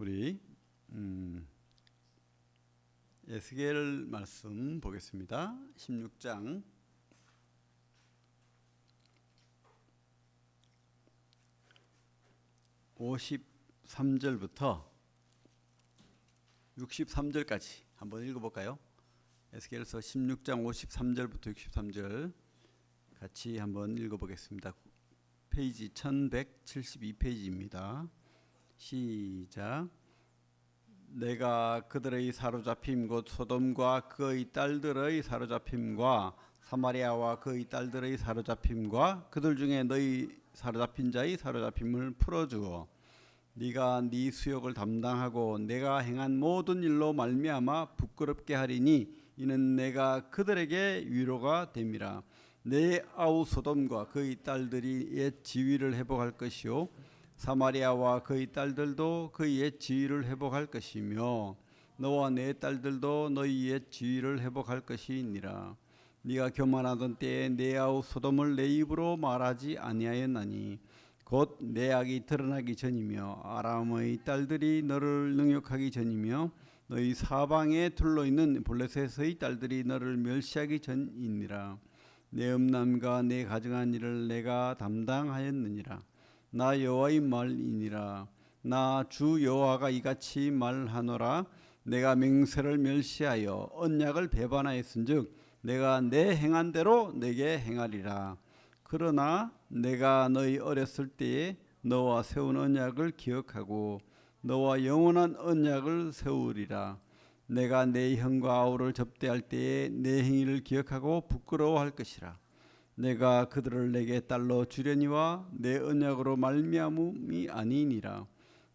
우리 에스겔 말씀 보겠습니다. 16장 53절부터 63절까지 한번 읽어볼까요? 에스겔서 16장 53절부터 63절 같이 한번 읽어보겠습니다. 페이지 1172페이지입니다. 시작. 내가 그들의 사로잡힘 곧 소돔과 그의 딸들의 사로잡힘과 사마리아와 그의 딸들의 사로잡힘과 그들 중에 너희 사로잡힌 자의 사로잡힘을 풀어주어 네가 네 수욕을 담당하고 내가 행한 모든 일로 말미암아 부끄럽게 하리니 이는 내가 그들에게 위로가 됨이라. 내 아우 소돔과 그의 딸들이 옛 지위를 회복할 것이요 사마리아와 그의 딸들도 그의 옛 지위를 회복할 것이며 너와 내 딸들도 너희 옛 지위를 회복할 것이니라. 네가 교만하던 때에 내 아우 소돔을 내 입으로 말하지 아니하였나니 곧 내 악이 드러나기 전이며 아람의 딸들이 너를 능욕하기 전이며 너희 사방에 둘러있는 블레셋의 딸들이 너를 멸시하기 전이니라. 내 음란과 내 가증한 일을 내가 담당하였느니라. 나 여호와의 말이니라. 나 주 여호와가 이같이 말하노라. 내가 맹세를 멸시하여 언약을 배반하였은즉 내가 내 행한 대로 내게 행하리라. 그러나 내가 너희 어렸을 때에 너와 세운 언약을 기억하고 너와 영원한 언약을 세우리라. 내가 내 형과 아우를 접대할 때에 내 행위를 기억하고 부끄러워할 것이라. 내가 그들을 내게 딸로 주려니와 내 언약으로 말미암음이 아니니라.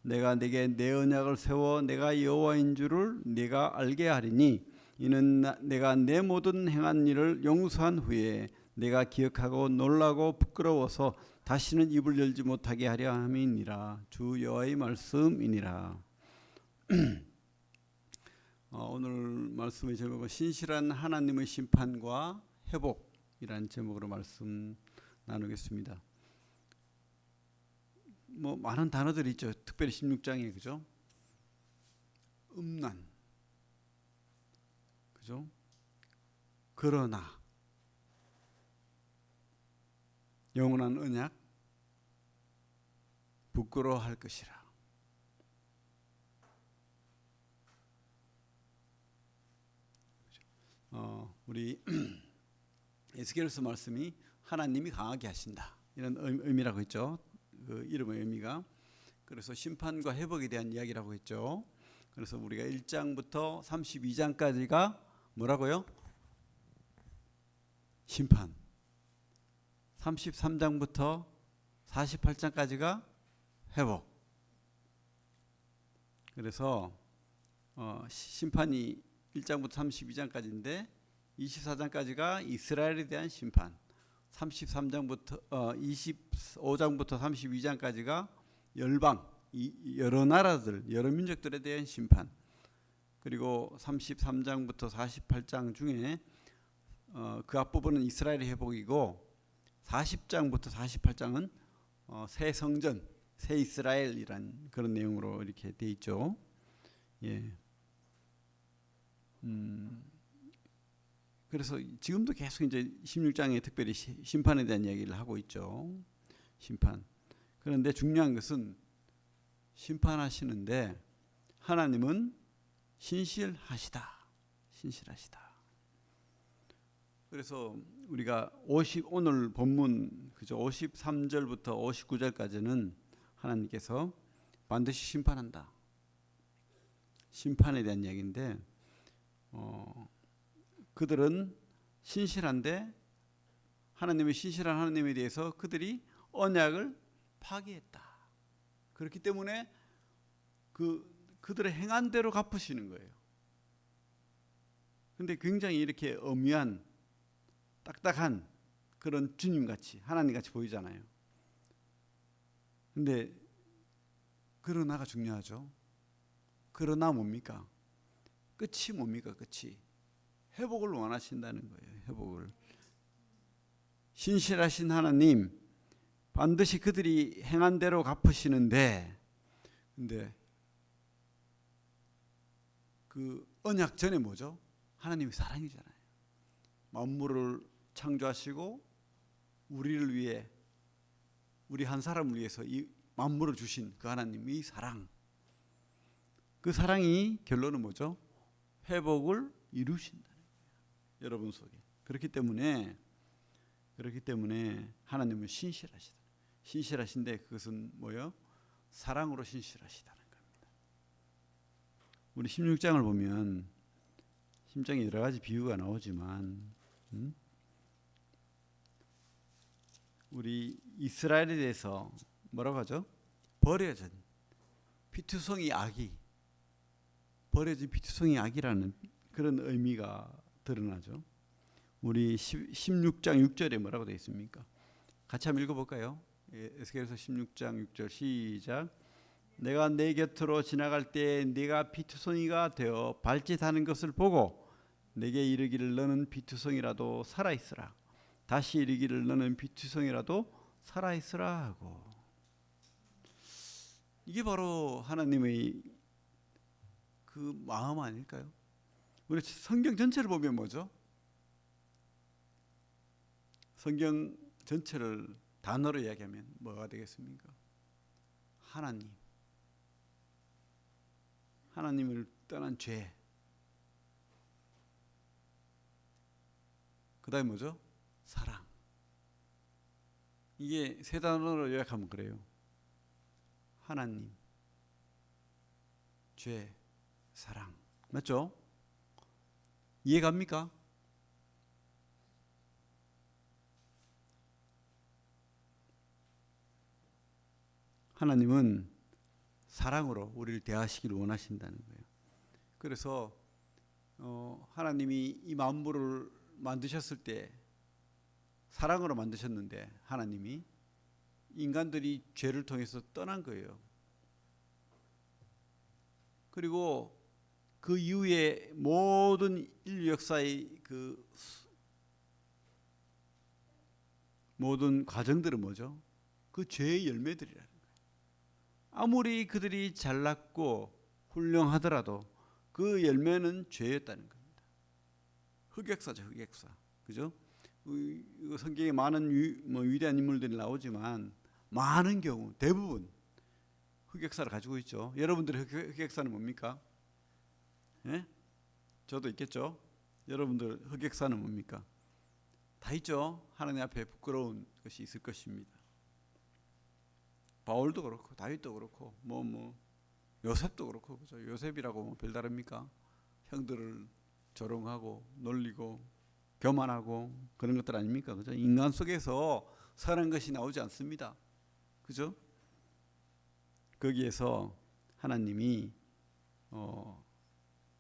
내가 내게 내 언약을 세워 내가 여호와인 줄을 네가 알게 하리니 이는 내가 내 모든 행한 일을 용서한 후에 내가 기억하고 놀라고 부끄러워서 다시는 입을 열지 못하게 하려 함이니라. 주 여호와의 말씀이니라. 오늘 말씀의 제목은 신실한 하나님의 심판과 회복이라는 제목으로 말씀 나누겠습니다. 많은 단어들이 있죠. 특별히 16장에 그죠? 음란, 그죠? 그러나 영원한 언약, 부끄러워할 것이라. 우리 에스겔서 말씀이 하나님이 강하게 하신다 이런 의미라고 했죠. 그 이름의 의미가. 그래서 심판과 회복에 대한 이야기라고 했죠. 그래서 우리가 1장부터 32장까지가 뭐라고요? 심판. 33장부터 48장까지가 회복. 그래서 심판이 1장부터 32장까지인데 24장까지가 이스라엘에 대한 심판, 33장부터 25장부터 32장까지가 열방, 여러 나라들, 여러 민족들에 대한 심판. 그리고 33장부터 48장 중에 그 앞부분은 이스라엘의 회복이고 40장부터 48장은 새 성전, 새 이스라엘이란 그런 내용으로 이렇게 돼 있죠. 예. 그래서 지금도 계속 이제 16장에 특별히 심판에 대한 이야기를 하고 있죠. 심판. 그런데 중요한 것은 심판하시는데 하나님은 신실하시다. 신실하시다. 그래서 우리가 오늘 본문 그죠? 53절부터 59절까지는 하나님께서 반드시 심판한다. 심판에 대한 이야기인데 그들은 신실한데 하나님의 신실한 하나님에 대해서 그들이 언약을 파기했다. 그렇기 때문에 그들의 행한 대로 갚으시는 거예요. 그런데 굉장히 이렇게 엄연한 딱딱한 그런 주님같이 하나님같이 보이잖아요. 그런데 그러나가 중요하죠. 그러나 뭡니까? 끝이 뭡니까? 끝이 회복을 원하신다는 거예요. 회복을. 신실하신 하나님 반드시 그들이 행한 대로 갚으시는데 근데 그 언약 전에 뭐죠? 하나님이 사랑이잖아요. 만물을 창조하시고 우리를 위해, 우리 한 사람을 위해서 이 만물을 주신 그 하나님의 사랑, 그 사랑이 결론은 뭐죠? 회복을 이루신다는 거예요, 여러분 속에. 그렇기 때문에 하나님은 신실하시다. 신실하신데 그것은 뭐예요? 사랑으로 신실하시다는 겁니다. 우리 16장을 보면 16장에 여러 가지 비유가 나오지만 우리 이스라엘에 대해서 뭐라고 하죠? 버려진 피투성이 아기, 버려진 피투성이 아기라는 그런 의미가 드러나죠. 우리 16장 6절에 뭐라고 되어 있습니까? 같이 한번 읽어볼까요? 에스겔서 16장 6절 시작. 내가 내 곁으로 지나갈 때 네가 피투성이가 되어 발짓하는 것을 보고 내게 이르기를 너는 피투성이라도 살아있으라. 다시 이르기를 너는 피투성이라도 살아있으라 하고. 이게 바로 하나님의 그 마음 아닐까요? 우리 성경 전체를 보면 뭐죠? 성경 전체를 단어로 이야기하면 뭐가 되겠습니까? 하나님, 하나님을 떠난 죄. 그 다음에 뭐죠? 사랑. 이게 세 단어로 요약하면 그래요. 하나님, 죄, 사랑. 맞죠? 이해갑니까? 하나님은 사랑으로 우리를 대하시기를 원하신다는 거예요. 그래서 하나님이 이 만물을 만드셨을 때 사랑으로 만드셨는데 하나님이 인간들이 죄를 통해서 떠난 거예요. 그리고 그 이후에 모든 인류 역사의 그 모든 과정들은 뭐죠? 그 죄의 열매들이라는 거예요. 아무리 그들이 잘났고 훌륭하더라도 그 열매는 죄였다는 겁니다. 흑역사죠, 흑역사. 그죠? 성경에 많은 위대한 인물들이 나오지만 많은 경우 대부분 흑역사를 가지고 있죠. 여러분들의 흑역사는 뭡니까? 예? 저도 있겠죠. 여러분들 흑역사는 뭡니까? 다 있죠. 하나님 앞에 부끄러운 것이 있을 것입니다. 바울도 그렇고 다윗도 그렇고 요셉도 그렇고, 그죠? 요셉이라고 별다릅니까? 형들을 조롱하고 놀리고 교만하고 그런 것들 아닙니까? 그죠? 인간 속에서 선한 것이 나오지 않습니다. 그죠? 거기에서 하나님이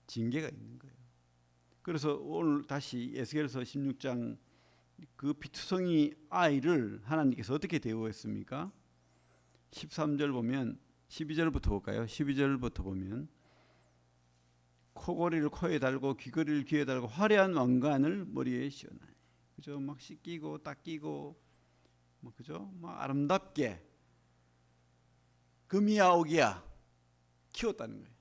징계가 있는 거예요. 그래서 오늘 다시 에스겔서 16장 그 피투성이 아이를 하나님께서 어떻게 대우했습니까? 13절 보면 12절부터 볼까요? 12절부터 보면 코고리를 코에 달고 귀걸이를 귀에 달고 화려한 왕관을 머리에 씌워놔요. 그죠? 막 씻기고 닦이고 그죠? 막 아름답게 금이야 옥이야 키웠다는 거예요.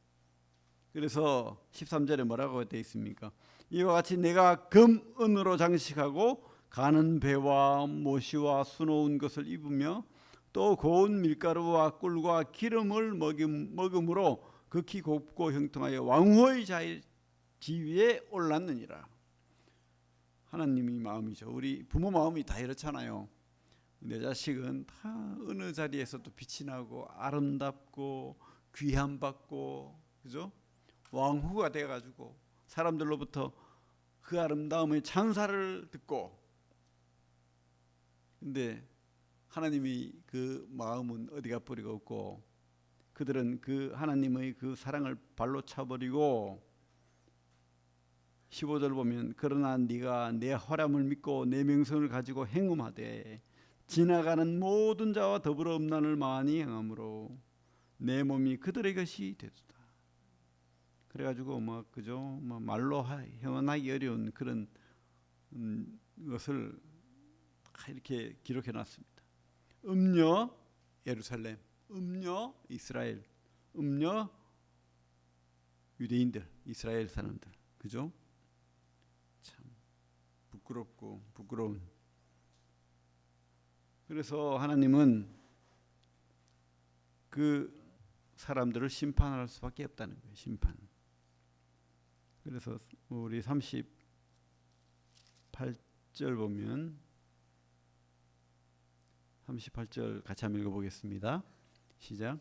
그래서 13절에 뭐라고 되어 있습니까? 이와 같이 내가 금, 은으로 장식하고 가는 배와 모시와 수놓은 것을 입으며 또 고운 밀가루와 꿀과 기름을 먹음으로 극히 곱고 형통하여 왕후의 지위에 올랐느니라. 하나님의 마음이죠. 우리 부모 마음이 다 이렇잖아요. 내 자식은 다 어느 자리에서도 빛이 나고 아름답고 귀함 받고, 그죠? 왕후가 돼가지고 사람들로부터 그 아름다움의 찬사를 듣고. 근데 하나님의 그 마음은 어디가 뿌리가 없고 그들은 그 하나님의 그 사랑을 발로 차버리고 15절 보면 그러나 네가 내 허람을 믿고 내 명성을 가지고 행음하되 지나가는 모든 자와 더불어 음란을 많이 행함으로 내 몸이 그들의 것이 되도다. 그래가지고 그죠? 말로 형언하기 어려운 그런 것을 이렇게 기록해 놨습니다. 음녀 예루살렘, 음녀 이스라엘, 음녀 유대인들, 이스라엘 사람들, 그죠? 참 부끄럽고 부끄러운. 그래서 하나님은 그 사람들을 심판할 수밖에 없다는 거예요. 심판. 그래서 우리 38절 보면 38절 같이 한번 읽어보겠습니다. 시작.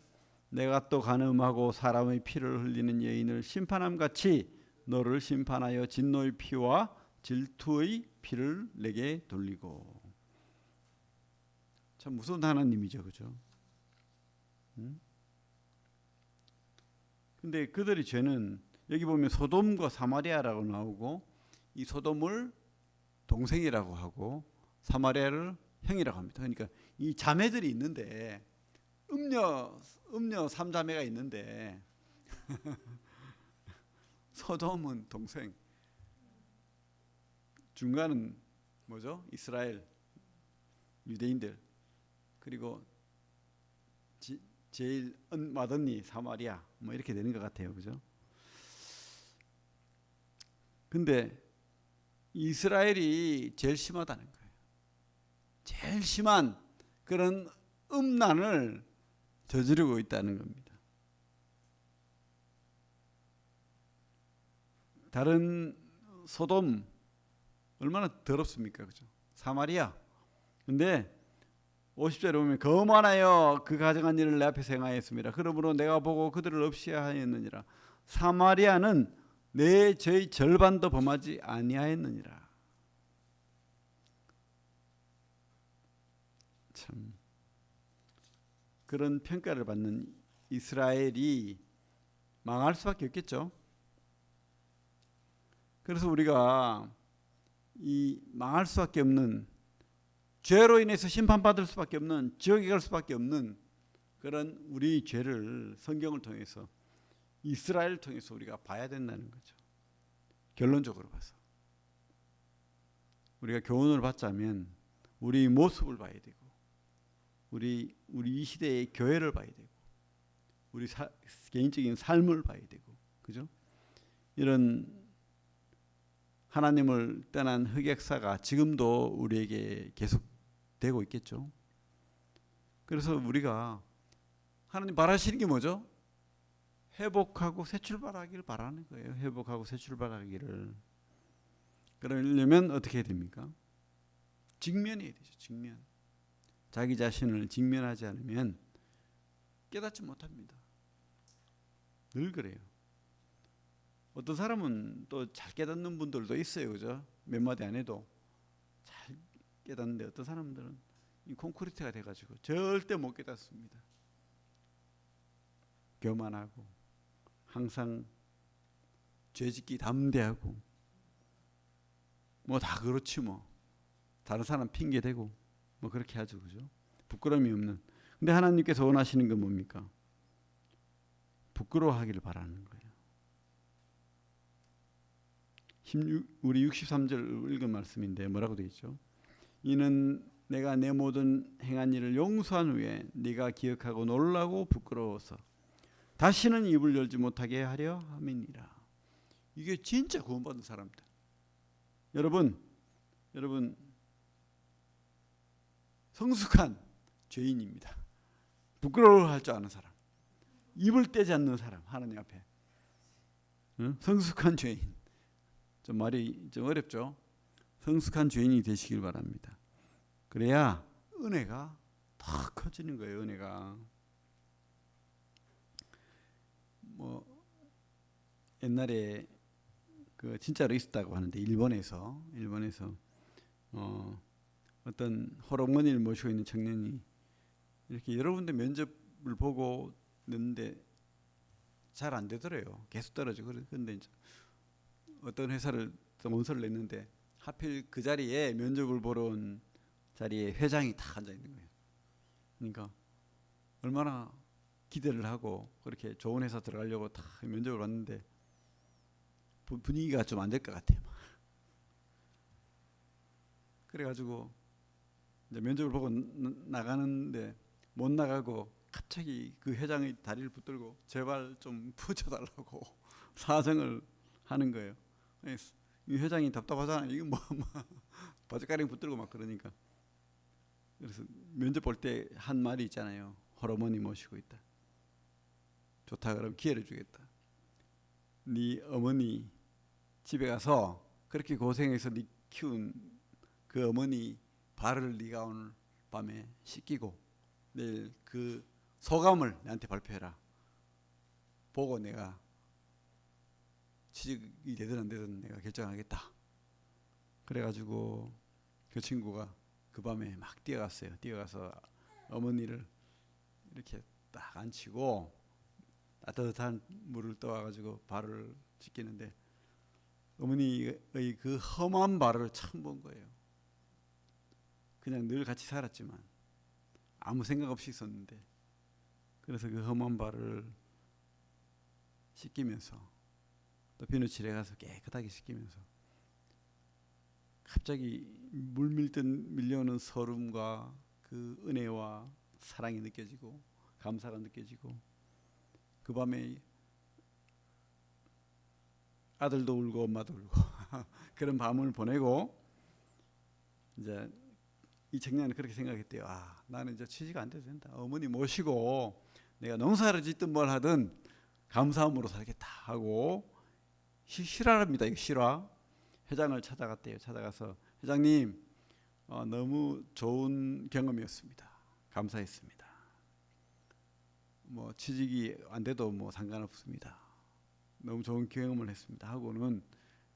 내가 또 간음하고 사람의 피를 흘리는 여인을 심판함 같이 너를 심판하여 진노의 피와 질투의 피를 내게 돌리고. 참 무서운 하나님이죠, 그죠? 근데 그들의 죄는 여기 보면 소돔과 사마리아라고 나오고, 이 소돔을 동생이라고 하고 사마리아를 형이라고 합니다. 그러니까 이 자매들이 있는데, 음녀 삼자매가 있는데 소돔은 동생, 중간은 뭐죠? 이스라엘 유대인들, 그리고 제일 맏언니 사마리아, 뭐 이렇게 되는 것 같아요, 그죠? 근데 이스라엘이 제일 심하다는 거예요. 제일 심한 그런 음란을 저지르고 있다는 겁니다. 다른 소돔 얼마나 더럽습니까, 그죠? 사마리아. 근데 50절에 보면 거만하여 그 가증한 일을 내 앞에서 행하였습니다. 그러므로 내가 보고 그들을 없이 하였느니라. 사마리아는 내 죄의 절반도 범하지 아니하였느니라. 참 그런 평가를 받는 이스라엘이 망할 수밖에 없겠죠. 그래서 우리가 이 망할 수밖에 없는, 죄로 인해서 심판받을 수밖에 없는, 지옥에 갈 수밖에 없는 그런 우리 죄를 성경을 통해서, 이스라엘을 통해서 우리가 봐야 된다는 거죠. 결론적으로 봐서 우리가 교훈을 받자면 우리 모습을 봐야 되고, 우리 이 시대의 교회를 봐야 되고, 우리 개인적인 삶을 봐야 되고, 그죠? 이런 하나님을 떠난 흑역사가 지금도 우리에게 계속되고 있겠죠. 그래서 우리가 하나님 바라시는 게 뭐죠? 회복하고 새 출발하기를 바라는 거예요. 회복하고 새 출발하기를. 그러려면 어떻게 해야 됩니까? 직면해야 되죠. 직면. 자기 자신을 직면하지 않으면 깨닫지 못합니다. 늘 그래요. 어떤 사람은 또 잘 깨닫는 분들도 있어요, 그죠? 몇 마디 안 해도 잘 깨닫는데, 어떤 사람들은 이 콘크리트가 돼가지고 절대 못 깨닫습니다. 교만하고 항상 죄짓기 담대하고 뭐 다 그렇지 뭐, 다른 사람 핑계 대고 뭐 그렇게 하죠, 그죠? 부끄러움이 없는. 근데 하나님께서 원하시는 건 뭡니까? 부끄러워하기를 바라는 거예요. 우리 63절 읽은 말씀인데 뭐라고 되어 있죠? 이는 내가 내 모든 행한 일을 용서한 후에 네가 기억하고 놀라고 부끄러워서 다시는 입을 열지 못하게 하려 함이니라. 이게 진짜 구원받은 사람들. 여러분 성숙한 죄인입니다. 부끄러워할 줄 아는 사람, 입을 떼지 않는 사람, 하나님 앞에. 응? 성숙한 죄인. 좀 말이 좀 어렵죠. 성숙한 죄인이 되시길 바랍니다. 그래야 은혜가 더 커지는 거예요. 은혜가. 뭐 옛날에 그 진짜로 있었다고 하는데, 일본에서 어떤 호르몬을 모시고 있는 청년이 이렇게 여러 군데 면접을 보고 냈는데 잘 안 되더래요. 계속 떨어지고. 그런데 이제 어떤 회사를 원서를 냈는데 하필 그 자리에 면접을 보러 온 자리에 회장이 딱 앉아 있는 거예요. 그러니까 얼마나 기대를 하고 그렇게 좋은 회사 들어가려고 다 면접을 봤는데 분위기가 좀 안 될 것 같아요. 그래가지고 이제 면접을 보고 나가는데 못 나가고 갑자기 그 회장의 다리를 붙들고 제발 좀 붙여달라고 사정을 하는 거예요. 이 회장이 답답하잖아요. 이거 바지가랑 붙들고 막 그러니까. 그래서 면접 볼 때 한 말이 있잖아요. 홀어머니 모시고 있다. 좋다 그러면 기회를 주겠다. 네 어머니 집에 가서 그렇게 고생해서 네 키운 그 어머니 발을 네가 오늘 밤에 씻기고 내일 그 소감을 내한테 발표해라. 보고 내가 취직이 되든 안 되든 내가 결정하겠다. 그래가지고 그 친구가 그 밤에 막 뛰어갔어요. 뛰어가서 어머니를 이렇게 딱 앉히고 따뜻한 물을 떠와가지고 발을 씻기는데 어머니의 그 험한 발을 처음 본 거예요. 그냥 늘 같이 살았지만 아무 생각 없이 있었는데 그래서 그 험한 발을 씻기면서 또 비누칠에 가서 깨끗하게 씻기면서 갑자기 물밀듯 밀려오는 서름과 그 은혜와 사랑이 느껴지고 감사가 느껴지고 그 밤에 아들도 울고 엄마도 울고 그런 밤을 보내고 이제 이 청년은 그렇게 생각했대요. 아, 나는 이제 취직 안 돼도 된다. 어머니 모시고 내가 농사를 짓든 뭘 하든 감사함으로 살겠다 하고 실화랍니다. 이거 실화. 회장을 찾아갔대요. 찾아가서 회장님 너무 좋은 경험이었습니다. 감사했습니다. 뭐 취직이 안 돼도 뭐 상관없습니다. 너무 좋은 경험을 했습니다. 하고는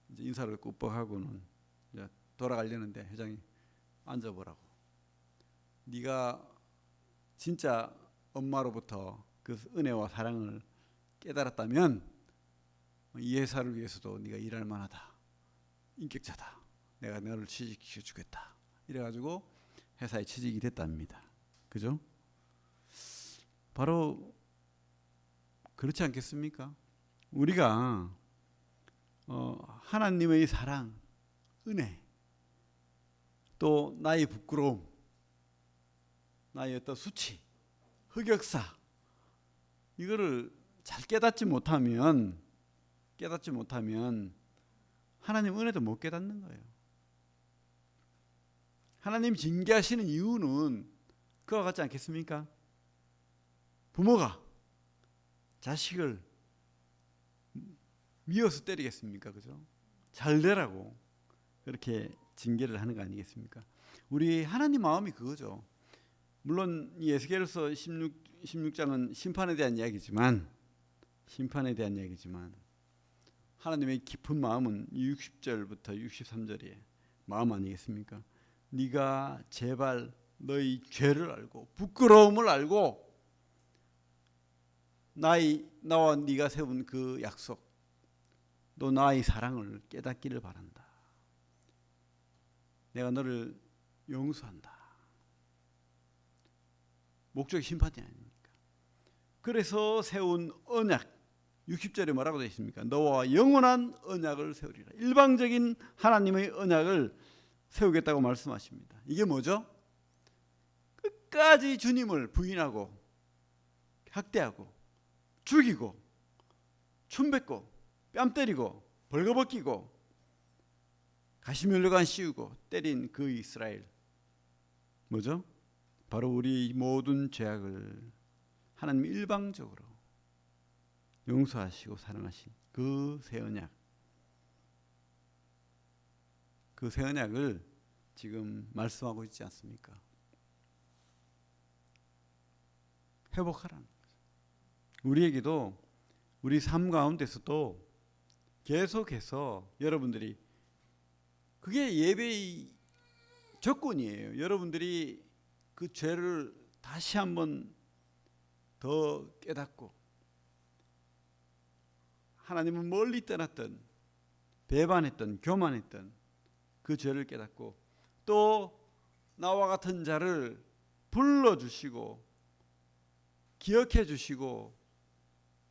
이제 인사를 꾸벅 하고는 이제 돌아가려는데 회장이 앉아보라고. 네가 진짜 엄마로부터 그 은혜와 사랑을 깨달았다면 이 회사를 위해서도 네가 일할 만하다. 인격자다. 내가 너를 취직시켜 주겠다. 이래가지고 회사에 취직이 됐답니다. 그죠? 바로 그렇지 않겠습니까? 우리가 하나님의 사랑, 은혜, 또 나의 부끄러움, 나의 어떤 수치, 흑역사 이거를 잘 깨닫지 못하면 하나님 은혜도 못 깨닫는 거예요. 하나님 징계하시는 이유는 그와 같지 않겠습니까? 부모가 자식을 미워서 때리겠습니까? 그죠? 잘 되라고 그렇게 징계를 하는 거 아니겠습니까? 우리 하나님 마음이 그거죠. 물론 에스겔서 16장은 심판에 대한 이야기지만 하나님의 깊은 마음은 60절부터 63절의 마음 아니겠습니까? 네가 제발 너희 죄를 알고 부끄러움을 알고 나와 네가 세운 그 약속 또 나의 사랑을 깨닫기를 바란다. 내가 너를 용서한다. 목적이 심판이 아닙니까? 그래서 세운 언약 60절에 뭐라고 되어 있습니까? 너와 영원한 언약을 세우리라. 일방적인 하나님의 언약을 세우겠다고 말씀하십니다. 이게 뭐죠? 끝까지 주님을 부인하고 학대하고 죽이고 춤뱉고 뺨 때리고 벌거벗기고 가시면류관 씌우고 때린 그 이스라엘 뭐죠? 바로 우리 모든 죄악을 하나님 일방적으로 용서하시고 사랑하신 그 새 언약, 그 새 언약을 지금 말씀하고 있지 않습니까? 회복하라는 거죠. 우리에게도 우리 삶 가운데서도 계속해서 여러분들이 그게 예배의 조건이에요. 여러분들이 그 죄를 다시 한번 더 깨닫고 하나님은 멀리 떠났던 배반했던 교만했던 그 죄를 깨닫고 또 나와 같은 자를 불러주시고 기억해 주시고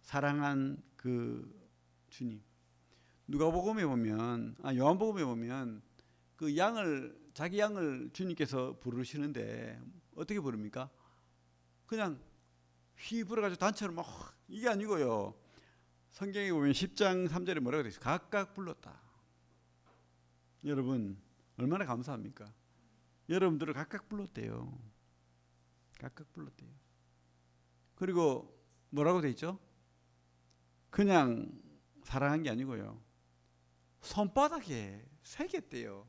사랑한 그 주님. 누가복음에 보면 요한복음에 보면 그 자기 양을 주님께서 부르시는데 어떻게 부릅니까? 그냥 휘 불어가지고 단체로 막 이게 아니고요. 성경에 보면 10장 3절에 뭐라고 되어 있어요? 각각 불렀다. 여러분 얼마나 감사합니까? 여러분들을 각각 불렀대요. 각각 불렀대요. 그리고 뭐라고 되어 있죠? 그냥 사랑한 게 아니고요. 손바닥에 새겼대요.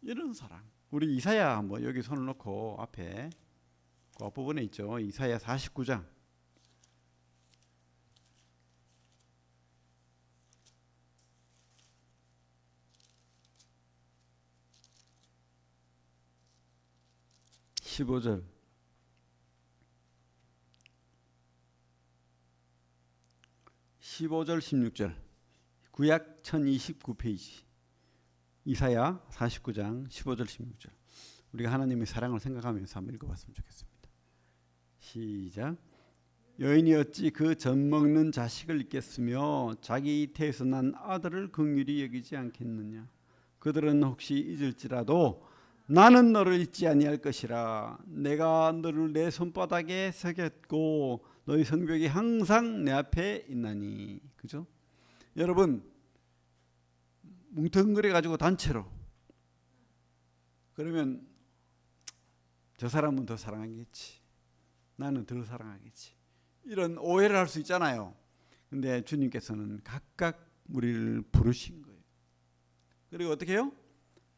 이런 사랑. 우리 이사야 한번 여기 손을 놓고 앞에 그 앞부분에 있죠. 이사야 49장. (15절) 15절 16절 구약 1029페이지 이사야 49장 15절 16절 우리가 하나님의 사랑을 생각하면서 한번 읽어봤으면 좋겠습니다. 시작. 여인이 어찌 그 젖먹는 자식을 잊겠으며 자기 잉태에서 난 아들을 긍휼히 여기지 않겠느냐. 그들은 혹시 잊을지라도 나는 너를 잊지 아니할 것이라. 내가 너를 내 손바닥에 새겼고 너희 성벽이 항상 내 앞에 있나니. 그죠? 여러분 뭉텅그려 가지고 단체로 그러면 저 사람은 더 사랑하겠지, 나는 덜 사랑하겠지, 이런 오해를 할 수 있잖아요. 근데 주님께서는 각각 우리를 부르신 거예요. 그리고 어떻게 해요?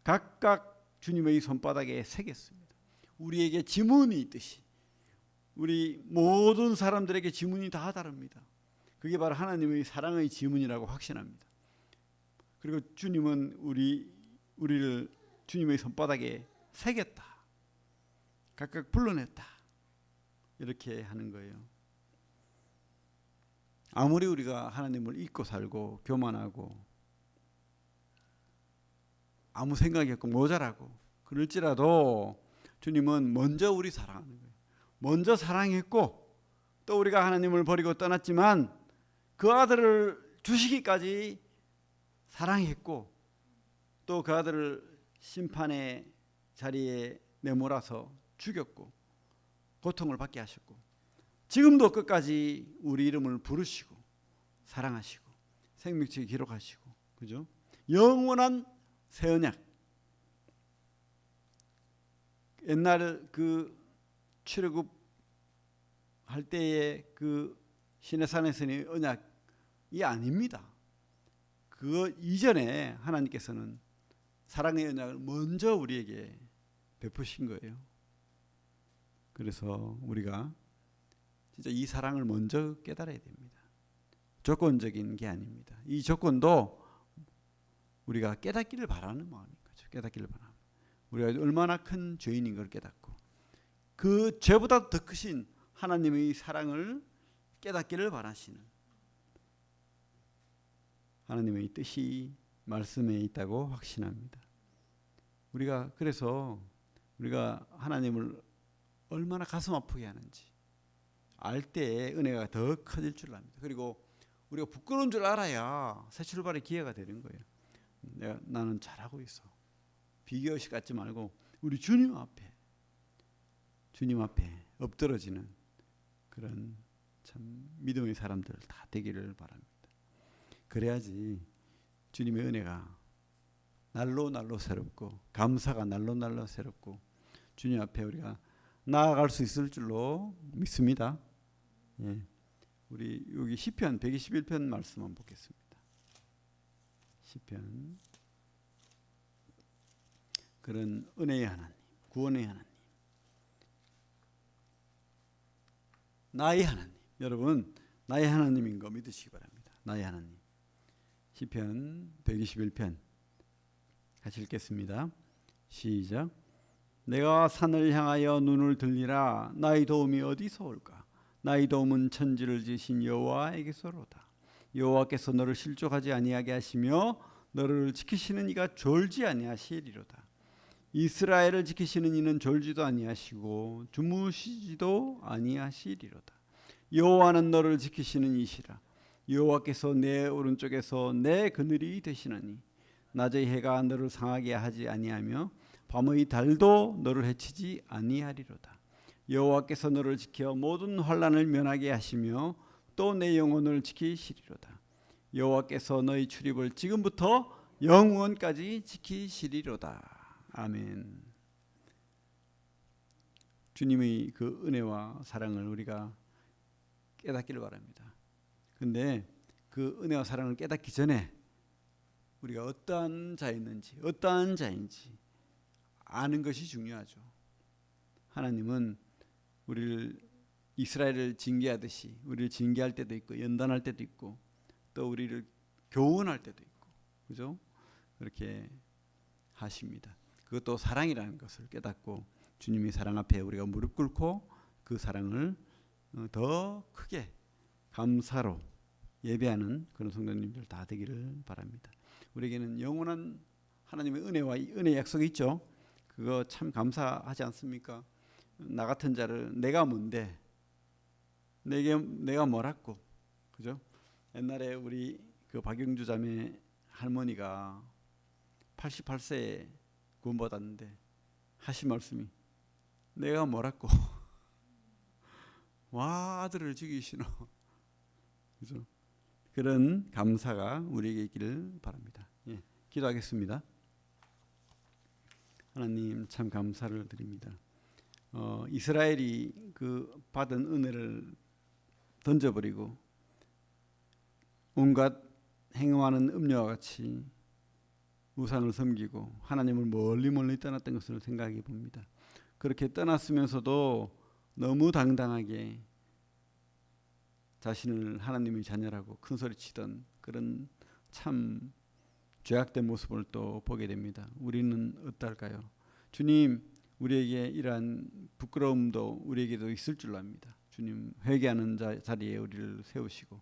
각각 주님의 손바닥에 새겼습니다. 우리에게 지문이 있듯이 우리 모든 사람들에게 지문이 다 다릅니다. 그게 바로 하나님의 사랑의 지문이라고 확신합니다. 그리고 주님은 우리를 주님의 손바닥에 새겼다, 각각 불러냈다, 이렇게 하는 거예요. 아무리 우리가 하나님을 잊고 살고 교만하고 아무 생각이 없고 모자라고 그럴지라도 주님은 먼저 우리 사랑하는 거예요. 먼저 사랑했고 또 우리가 하나님을 버리고 떠났지만 그 아들을 주시기까지 사랑했고 또 그 아들을 심판의 자리에 내몰아서 죽였고 고통을 받게 하셨고 지금도 끝까지 우리 이름을 부르시고 사랑하시고 생명책에 기록하시고, 그죠? 영원한 새 언약. 옛날 그 출애굽 할 때의 그 시내산에서의 언약이 아닙니다. 그 이전에 하나님께서는 사랑의 언약을 먼저 우리에게 베푸신 거예요. 그래서 우리가 진짜 이 사랑을 먼저 깨달아야 됩니다. 조건적인 게 아닙니다. 이 조건도 우리가 깨닫기를 바라는 마음인 거죠. 깨닫기를 바라는. 우리가 얼마나 큰 죄인인 걸 깨닫고 그 죄보다 더 크신 하나님의 사랑을 깨닫기를 바라시는 하나님의 뜻이 말씀에 있다고 확신합니다. 우리가 그래서 우리가 하나님을 얼마나 가슴 아프게 하는지 알 때에 은혜가 더 커질 줄 압니다. 그리고 우리가 부끄러운 줄 알아야 새 출발의 기회가 되는 거예요. 나는 잘하고 있어. 비교의식 갖지 말고 우리 주님 앞에 엎드러지는 그런 참 믿음의 사람들 다 되기를 바랍니다. 그래야지 주님의 은혜가 날로 새롭고 감사가 날로 새롭고 주님 앞에 우리가 나아갈 수 있을 줄로 믿습니다. 예. 우리 여기 시편 121편 말씀 한번 보겠습니다. 시편. 그런 은혜의 하나님, 구원의 하나님, 나의 하나님. 여러분 나의 하나님인 거 믿으시기 바랍니다. 나의 하나님. 시편 121편 같이 읽겠습니다. 시작. 내가 산을 향하여 눈을 들리라. 나의 도움이 어디서 올까? 나의 도움은 천지를 지으신 여호와에게서로다. 여호와께서 너를 실족하지 아니하게 하시며 너를 지키시는 이가 졸지 아니하시리로다. 이스라엘을 지키시는 이는 졸지도 아니하시고 주무시지도 아니하시리로다. 여호와는 너를 지키시는 이시라. 여호와께서 내 오른쪽에서 내 그늘이 되시나니 낮의 해가 너를 상하게 하지 아니하며 밤의 달도 너를 해치지 아니하리로다. 여호와께서 너를 지켜 모든 환난을 면하게 하시며 또 내 영혼을 지키시리로다. 여호와께서 너희 출입을 지금부터 영원까지 지키시리로다. 아멘. 주님의 그 은혜와 사랑을 우리가 깨닫기를 바랍니다. 근데 그 은혜와 사랑을 깨닫기 전에 우리가 어떠한 자였는지, 어떠한 자인지 아는 것이 중요하죠. 하나님은 우리를 이스라엘을 징계하듯이 우리를 징계할 때도 있고 연단할 때도 있고 또 우리를 교훈할 때도 있고, 그죠? 그렇게 하십니다. 그것도 사랑이라는 것을 깨닫고 주님의 사랑 앞에 우리가 무릎 꿇고 그 사랑을 더 크게 감사로 예배하는 그런 성도님들 다 되기를 바랍니다. 우리에게는 영원한 하나님의 은혜와 은혜 약속이 있죠. 그거 참 감사하지 않습니까? 나 같은 자를 내가 뭔데, 내가 뭐라고, 그죠? 옛날에 우리 그 박영주 자매 할머니가 88세에 구원받았는데 하신 말씀이 내가 뭐라고 와 아들을 죽이시노, 그죠? 그런 감사가 우리에게 있기를 바랍니다. 예, 기도하겠습니다. 하나님 참 감사를 드립니다. 이스라엘이 그 받은 은혜를 던져버리고 온갖 행음하는 음녀와 같이 우상을 섬기고 하나님을 멀리 떠났던 것을 생각해 봅니다. 그렇게 떠났으면서도 너무 당당하게 자신을 하나님의 자녀라고 큰소리치던 그런 참 죄악된 모습을 또 보게 됩니다. 우리는 어떨까요? 주님, 우리에게 이러한 부끄러움도 우리에게도 있을 줄 압니다. 주님, 회개하는 자리에 우리를 세우시고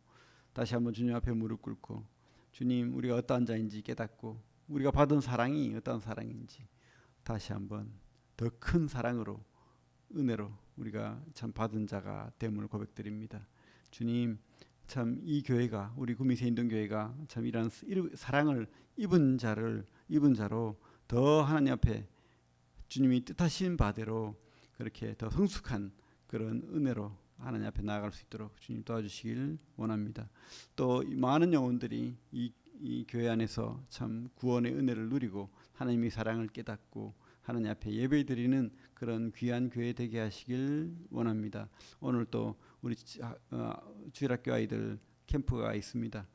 다시 한번 주님 앞에 무릎 꿇고 주님, 우리가 어떠한 자인지 깨닫고 우리가 받은 사랑이 어떠한 사랑인지 다시 한번 더 큰 사랑으로 은혜로 우리가 참 받은 자가 됨을 고백드립니다. 주님, 참 이 교회가 우리 구미새인동교회가 참 이런 사랑을 입은 자로 더 하나님 앞에 주님이 뜻하신 바대로 그렇게 더 성숙한 그런 은혜로 하나님 앞에 나아갈 수 있도록 주님 도와주시길 원합니다. 또 많은 영혼들이 이 교회 안에서 참 구원의 은혜를 누리고 하나님의 사랑을 깨닫고 하나님 앞에 예배드리는 그런 귀한 교회 되게 하시길 원합니다. 오늘 또 우리 주일학교 아이들 캠프가 있습니다.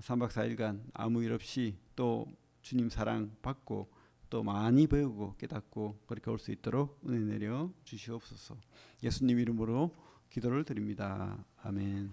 3박 4일간 아무 일 없이 또 주님 사랑 받고 또 많이 배우고 깨닫고 그렇게 올 수 있도록 은혜 내려 주시옵소서. 예수님 이름으로 기도를 드립니다. 아멘.